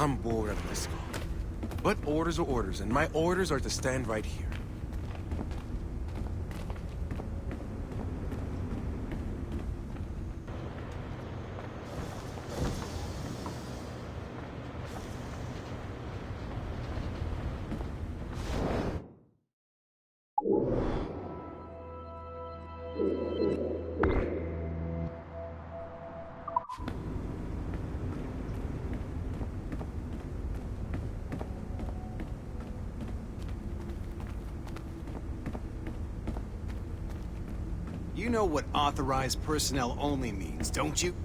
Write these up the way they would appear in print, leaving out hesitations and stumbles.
I'm bored out of my skull. But orders are orders, and my orders are to stand right here. You know what authorized personnel only means, don't you?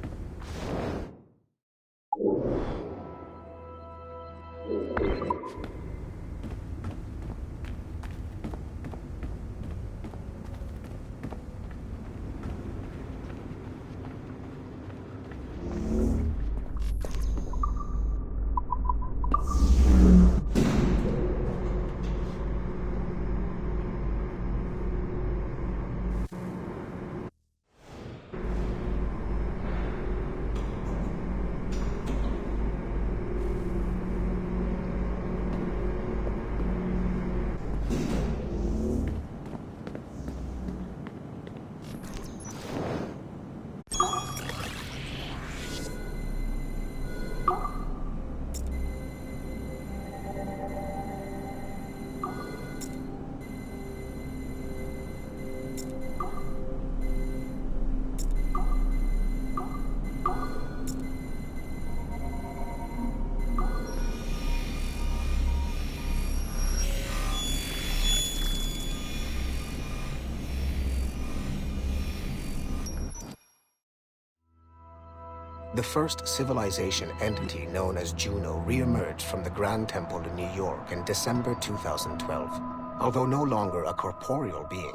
The first civilization entity known as Juno re-emerged from the Grand Temple in New York in December 2012. Although no longer a corporeal being,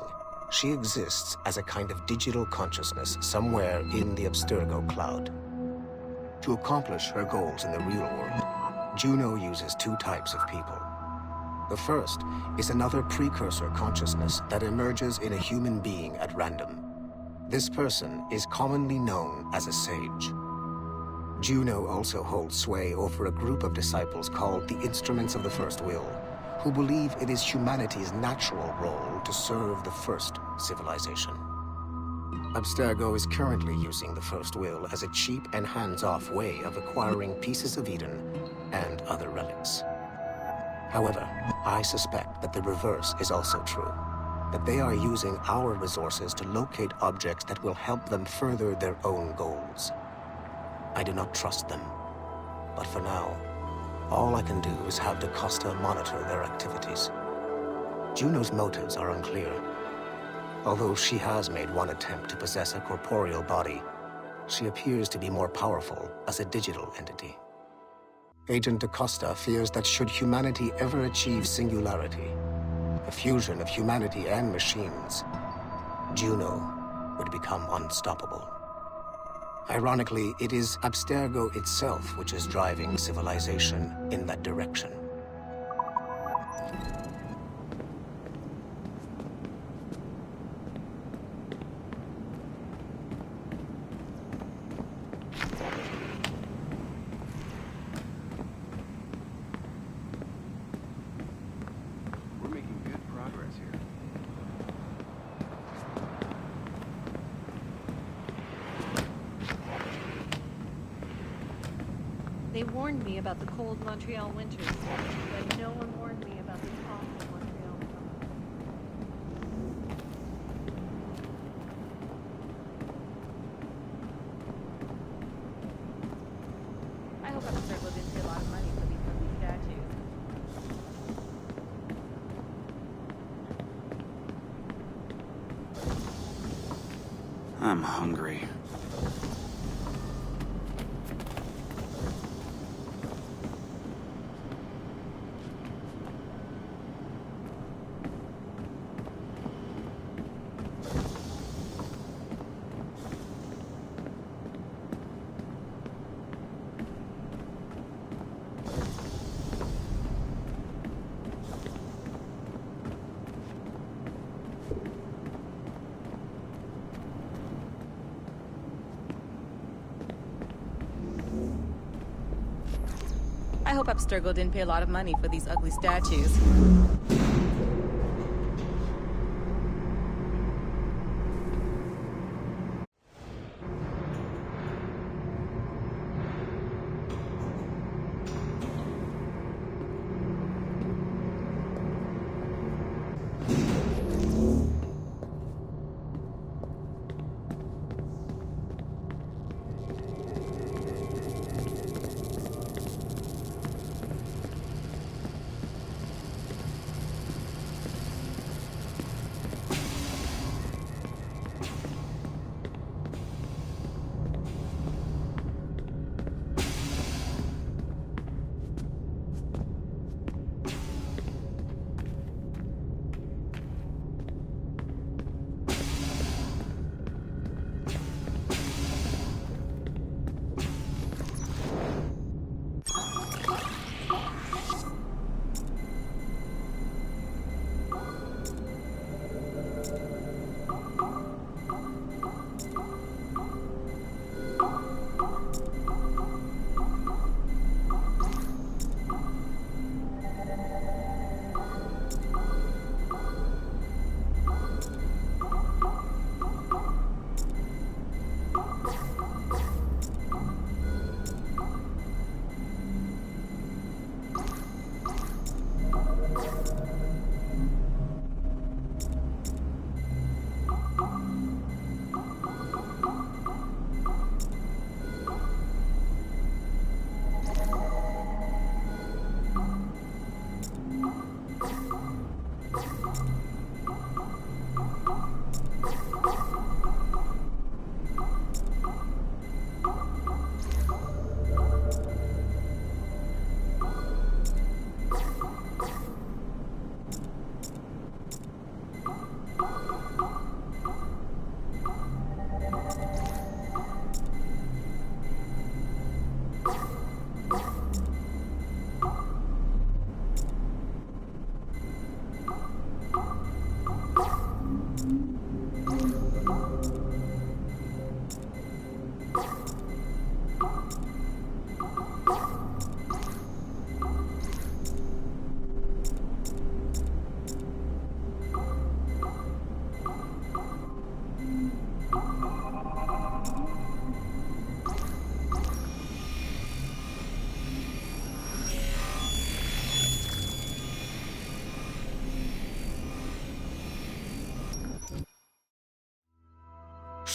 she exists as a kind of digital consciousness somewhere in the Abstergo cloud. To accomplish her goals in the real world, Juno uses two types of people. The first is another precursor consciousness that emerges in a human being at random. This person is commonly known as a sage. Juno also holds sway over a group of disciples called the Instruments of the First Will, who believe it is humanity's natural role to serve the first civilization. Abstergo is currently using the First Will as a cheap and hands-off way of acquiring pieces of Eden and other relics. However, I suspect that the reverse is also true, that they are using our resources to locate objects that will help them further their own goals. I do not trust them, but for now, all I can do is have DaCosta monitor their activities. Juno's motives are unclear. Although she has made one attempt to possess a corporeal body, she appears to be more powerful as a digital entity. Agent DaCosta fears that should humanity ever achieve singularity, a fusion of humanity and machines, Juno would become unstoppable. Ironically, it is Abstergo itself which is driving civilization in that direction. We're making good progress here. They warned me about the cold Montreal winters, but no one warned me about the awful Montreal summer. I hope Abstergo didn't pay a lot of money for these ugly statues. I'm hungry. I hope Abstergo didn't pay a lot of money for these ugly statues.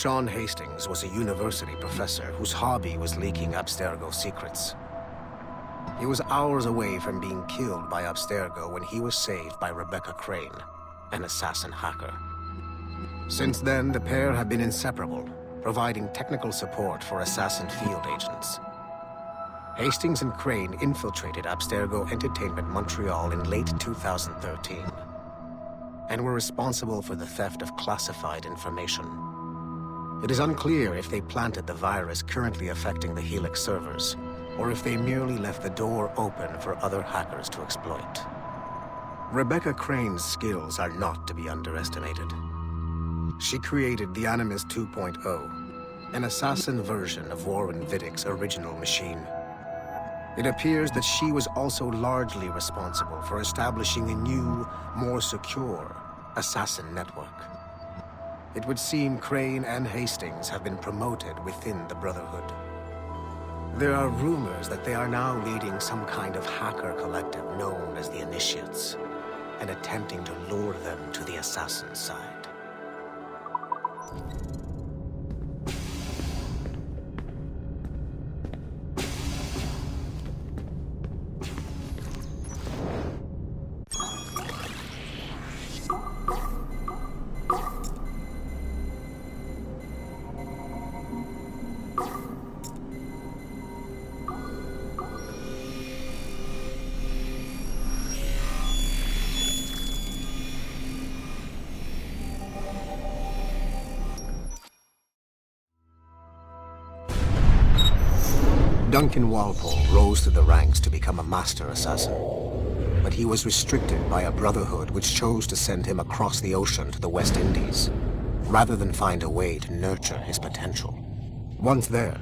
Sean Hastings was a university professor whose hobby was leaking Abstergo secrets. He was hours away from being killed by Abstergo when he was saved by Rebecca Crane, an assassin hacker. Since then, the pair have been inseparable, providing technical support for assassin field agents. Hastings and Crane infiltrated Abstergo Entertainment Montreal in late 2013, and were responsible for the theft of classified information. It is unclear if they planted the virus currently affecting the Helix servers, or if they merely left the door open for other hackers to exploit. Rebecca Crane's skills are not to be underestimated. She created the Animus 2.0, an assassin version of Warren Vidick's original machine. It appears that she was also largely responsible for establishing a new, more secure assassin network. It would seem Crane and Hastings have been promoted within the Brotherhood. There are rumors that they are now leading some kind of hacker collective known as the Initiates, and attempting to lure them to the assassin side. Duncan Walpole rose through the ranks to become a master assassin, but he was restricted by a Brotherhood which chose to send him across the ocean to the West Indies, rather than find a way to nurture his potential. Once there,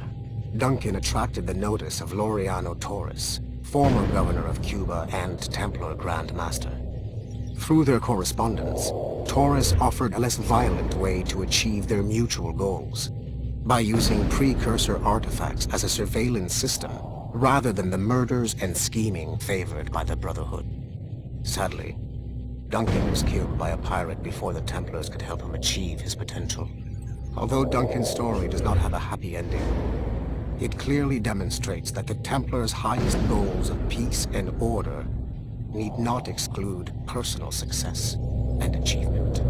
Duncan attracted the notice of Laureano Torres, former governor of Cuba and Templar Grand Master. Through their correspondence, Torres offered a less violent way to achieve their mutual goals, by using precursor artifacts as a surveillance system, rather than the murders and scheming favored by the Brotherhood. Sadly, Duncan was killed by a pirate before the Templars could help him achieve his potential. Although Duncan's story does not have a happy ending, it clearly demonstrates that the Templars' highest goals of peace and order need not exclude personal success and achievement.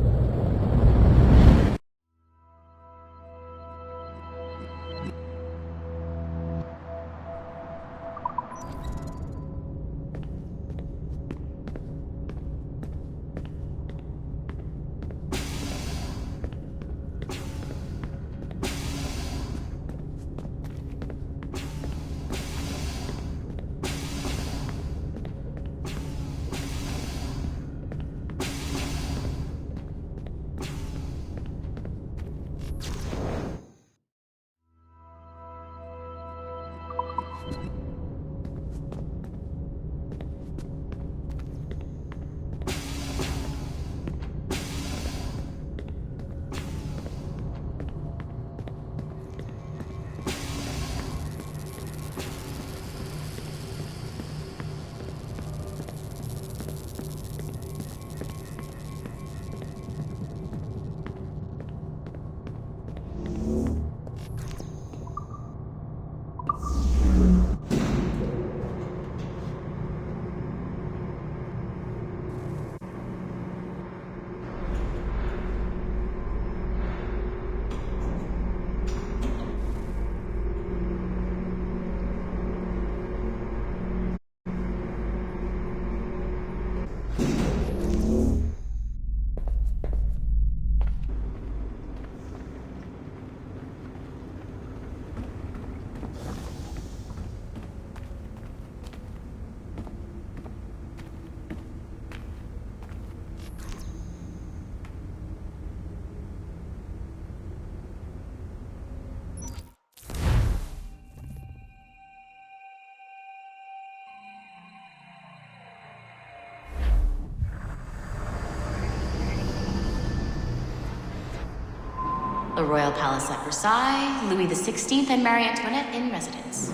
The Royal Palace at Versailles, Louis XVI and Marie Antoinette in residence.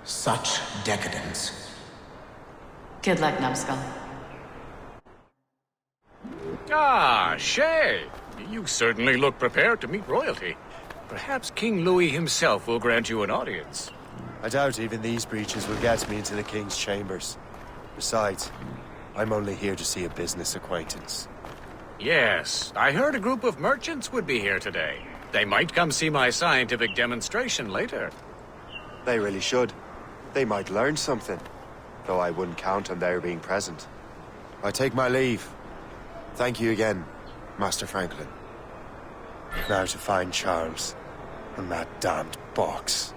Such decadence. Good luck, Numbskull. Ah, Shay! You certainly look prepared to meet royalty. Perhaps King Louis himself will grant you an audience. I doubt even these breaches will get me into the King's chambers. Besides, I'm only here to see a business acquaintance. Yes, I heard a group of merchants would be here today. They might come see my scientific demonstration later. They really should. They might learn something, though I wouldn't count on their being present. I take my leave. Thank you again, Master Franklin. Now to find Charles and that damned box.